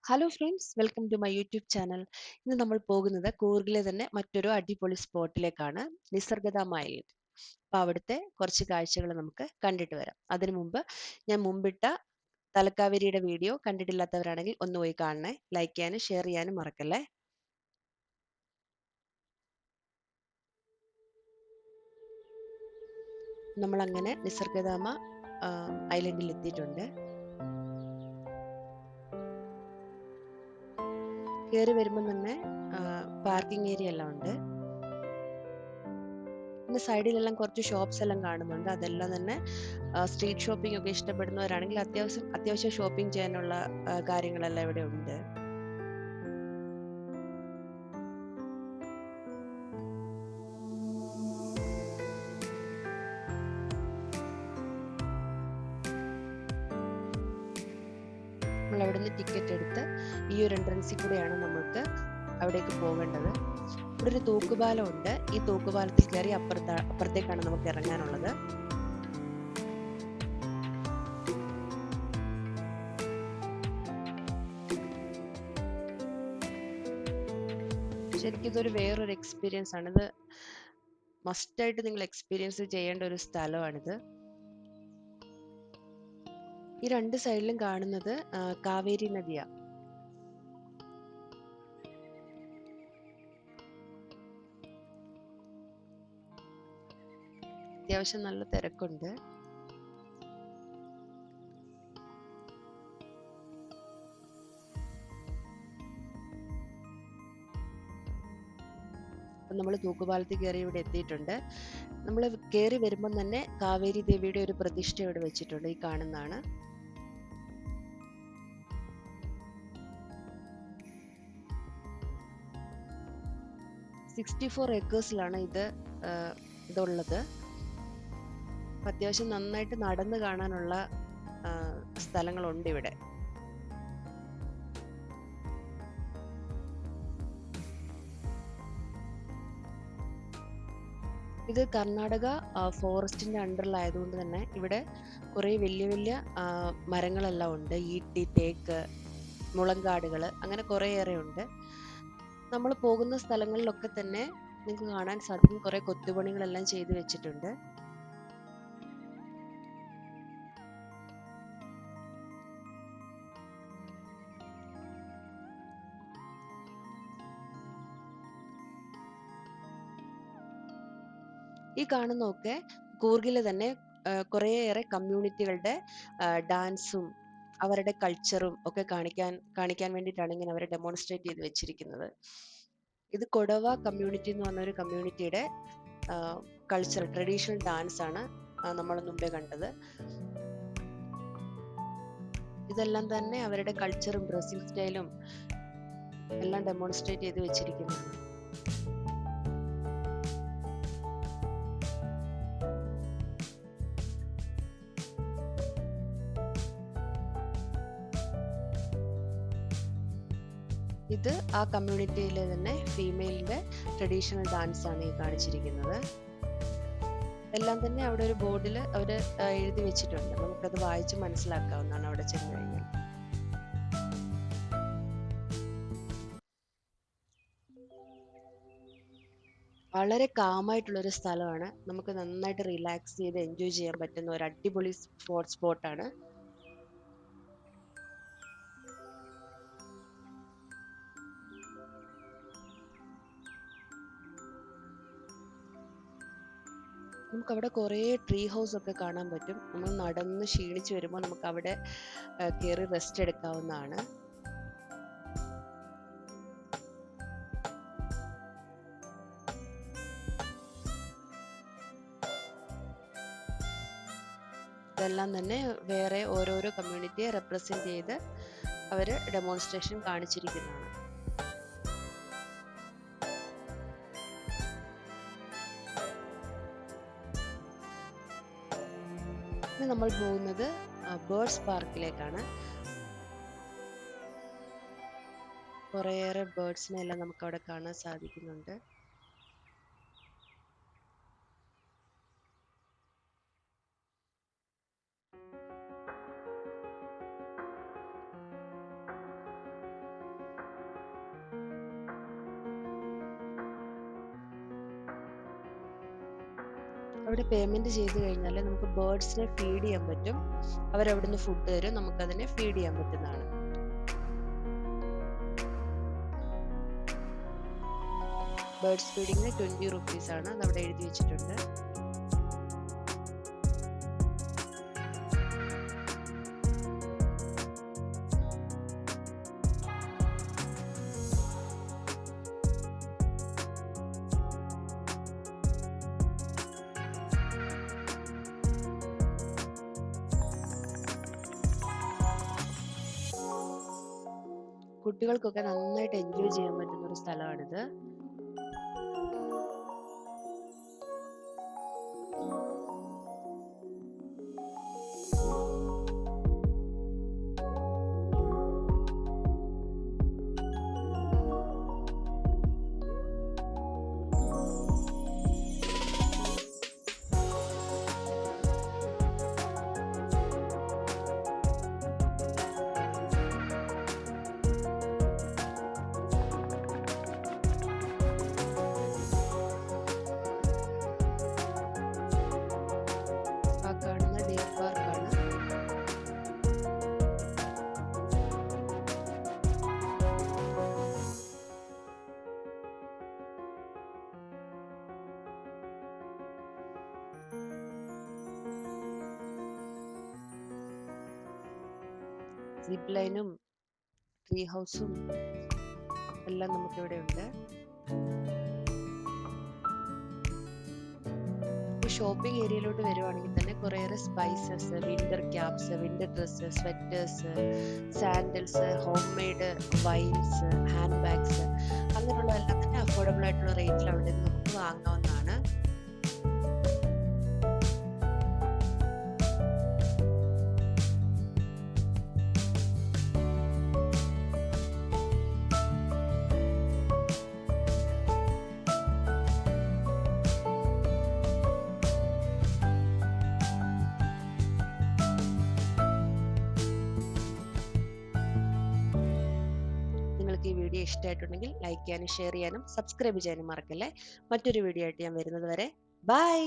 Hello friends, welcome to my YouTube channel. ഇന്ന് നമ്മൾ പോകുന്നത് കൂർഗിലെ തന്നെ മറ്റൊരു അടിപൊളി സ്പോട്ടിലേക്കാണ്, നിസർഗധാം ഐലൻഡ്. അപ്പോൾ അവിടുത്തെ കുറച്ച് കാഴ്ചകൾ നമുക്ക് കണ്ടിട്ട് വരാം. അതിനു മുമ്പ് ഞാൻ മുമ്പിട്ട തലക്കാവേരിയുടെ വീഡിയോ കണ്ടിട്ടില്ലാത്തവരാണെങ്കിൽ ഒന്ന് പോയി കാണണേ. ലൈക്ക് ചെയ്യാനും ഷെയർ ചെയ്യാനും മറക്കല്ലേ. നമ്മളങ്ങനെ നിസർഗധാമ ഐലൻഡിൽ എത്തിയിട്ടുണ്ട്. കയറി വരുമ്പോൾ തന്നെ പാർക്കിംഗ് ഏരിയ എല്ലാം ഉണ്ട്. പിന്നെ സൈഡിലെല്ലാം കുറച്ച് ഷോപ്സ് എല്ലാം കാണുന്നുണ്ട്. അതെല്ലാം തന്നെ സ്ട്രീറ്റ് ഷോപ്പിംഗ് ഒക്കെ ഇഷ്ടപ്പെടുന്നവരാണെങ്കിൽ അത്യാവശ്യം ഷോപ്പിംഗ് ചെയ്യാനുള്ള കാര്യങ്ങളെല്ലാം ഇവിടെ ഉണ്ട്. നമ്മൾ അവിടെ നിന്ന് ടിക്കറ്റ് എടുത്ത് ഈ ഒരു എൻട്രൻസിൽ കൂടെയാണ് നമ്മൾക്ക് അവിടേക്ക് പോകേണ്ടത്. ഇവിടെ ഒരു തൂക്കുപാലം ഉണ്ട്. ഈ തൂക്കുപാലത്തിൽ കയറി അപ്പുറത്തേക്കാണ് നമുക്ക് ഇറങ്ങാനുള്ളത്. ശരിക്കും ഇതൊരു വേറൊരു എക്സ്പീരിയൻസ് ആണ്. ഇത് മസ്റ്റായിട്ട് നിങ്ങൾ എക്സ്പീരിയൻസ് ചെയ്യേണ്ട ഒരു സ്ഥലമാണിത്. ഈ രണ്ട് സൈഡിലും കാണുന്നത് കാവേരി നദിയാ. അത്യാവശ്യം നല്ല തിരക്കുണ്ട്. നമ്മൾ തൂക്കുപാലത്തിൽ കയറി ഇവിടെ എത്തിയിട്ടുണ്ട്. നമ്മൾ കയറി വരുമ്പം തന്നെ കാവേരി ദേവിയുടെ ഒരു പ്രതിഷ്ഠ ഇവിടെ വെച്ചിട്ടുണ്ട്. ഈ കാണുന്നതാണ്. ഏക്കേഴ്സിലാണ് ഇതുള്ളത്. അത്യാവശ്യം നന്നായിട്ട് നടന്നു കാണാനുള്ള സ്ഥലങ്ങളുണ്ട് ഇവിടെ. ഇത് കർണാടക ഫോറസ്റ്റിന്റെ അണ്ടറിലായതുകൊണ്ട് തന്നെ ഇവിടെ കുറേ വലിയ വലിയ മരങ്ങളെല്ലാം ഉണ്ട്. ഈട്ടി, തേക്ക്, മുളങ്കാടുകൾ, അങ്ങനെ കുറേയേറെ ഉണ്ട്. നമ്മൾ പോകുന്ന സ്ഥലങ്ങളിലൊക്കെ തന്നെ നിങ്ങൾക്ക് കാണാൻ സാധിക്കും കുറേ കൊത്തുപണികളെല്ലാം ചെയ്തു വെച്ചിട്ടുണ്ട്. ഈ കാണുന്നതൊക്കെ കൂർഗിലെ തന്നെ കുറേയേറെ കമ്മ്യൂണിറ്റികളുടെ ഡാൻസും അവരുടെ കൾച്ചറും ഒക്കെ കാണിക്കാൻ വേണ്ടിയിട്ടാണ് ഇങ്ങനെ അവർ ഡെമോൺസ്ട്രേറ്റ് ചെയ്ത് വെച്ചിരിക്കുന്നത്. ഇത് കൊടവ കമ്മ്യൂണിറ്റി എന്ന് പറഞ്ഞൊരു കമ്മ്യൂണിറ്റിയുടെ കൾച്ചർ, ട്രഡീഷണൽ ഡാൻസ് ആണ് നമ്മൾ മുമ്പേ കണ്ടത്. ഇതെല്ലാം തന്നെ അവരുടെ കൾച്ചറും ഡ്രസ്സിംഗ് സ്റ്റൈലും എല്ലാം ഡെമോൺസ്ട്രേറ്റ് ചെയ്ത് വെച്ചിരിക്കുന്നതാണ്. ഇത് ആ കമ്മ്യൂണിറ്റിയിലെ തന്നെ ഫീമെയിലിന്റെ ട്രഡീഷണൽ ഡാൻസ് ആണ് ഈ കാണിച്ചിരിക്കുന്നത്. എല്ലാം തന്നെ അവിടെ ഒരു ബോർഡിൽ അവർ എഴുതി വെച്ചിട്ടുണ്ട്. നമുക്കത് വായിച്ച് മനസ്സിലാക്കാവുന്നതാണ് അവിടെ ചെന്ന് കഴിഞ്ഞാൽ. വളരെ കാമായിട്ടുള്ള ഒരു സ്ഥലമാണ്. നമുക്ക് നന്നായിട്ട് റിലാക്സ് ചെയ്ത് എൻജോയ് ചെയ്യാൻ പറ്റുന്ന ഒരു അടിപൊളി സ്പോട്ടാണ്. നമുക്ക് അവിടെ കുറേ ട്രീ ഹൗസ് ഒക്കെ കാണാൻ പറ്റും. നമ്മൾ നടന്ന് ക്ഷീണിച്ച് വരുമ്പോൾ നമുക്ക് അവിടെ കയറി റെസ്റ്റ് എടുക്കാവുന്നതാണ്. ഇതെല്ലാം തന്നെ വേറെ ഓരോരോ കമ്മ്യൂണിറ്റിയെ റെപ്രസെന്റ് ചെയ്ത് അവർ ഡെമോൺസ്ട്രേഷൻ കാണിച്ചിരിക്കുന്നതാണ്. ഇനി നമ്മൾ പോകുന്നത് ബേർഡ്സ് പാർക്കിലേക്കാണ്. കുറേയേറെ ബേർഡ്സിനെ എല്ലാം നമുക്ക് അവിടെ കാണാൻ സാധിക്കുന്നുണ്ട്. അവിടെ പേയ്മെന്റ് ചെയ്ത് കഴിഞ്ഞാൽ നമുക്ക് ബേർഡ്സിനെ ഫീഡ് ചെയ്യാൻ പറ്റും. അവരവിടുന്ന് ഫുഡ് തരും, നമുക്കതിനെ ഫീഡ് ചെയ്യാൻ പറ്റുന്നതാണ്. ബേർഡ്സ് ഫീഡിങ്ങിന് 20 റുപ്പീസ് ആണ്, അതവിടെ എഴുതി വെച്ചിട്ടുണ്ട്. കുട്ടികൾക്കൊക്കെ നന്നായിട്ട് എൻജോയ് ചെയ്യാൻ പറ്റുന്ന ഒരു സ്ഥലമാണിത്. ആ കാണുന്ന ഡിയർ പാർക്കാണ്. സിപ്പ് ലൈനും ട്രീ ഹൗസും എല്ലാം നമുക്കിവിടെ ഉണ്ട്. ഷോപ്പിംഗ് ഏരിയയിലോട്ട് വരുവാണെങ്കിൽ തന്നെ കുറേയേറെ spices, winter caps, winter dress, sweaters, sandals, home made wines, hand bags, അങ്ങനെയുള്ളതെല്ലാം തന്നെ അഫോർഡബിൾ ആയിട്ടുള്ള റേറ്റിൽ അവിടെ നിന്ന് നമുക്ക് വാങ്ങാവുന്നതാണ്. നിങ്ങൾക്ക് ഈ വീഡിയോ ഇഷ്ടമായിട്ടുണ്ടെങ്കിൽ ലൈക്ക് ചെയ്യാനും ഷെയർ ചെയ്യാനും സബ്സ്ക്രൈബ് ചെയ്യാനും മറക്കല്ലേ. മറ്റൊരു വീഡിയോ ആയിട്ട് ഞാൻ വരുന്നത് വരെ ബൈ.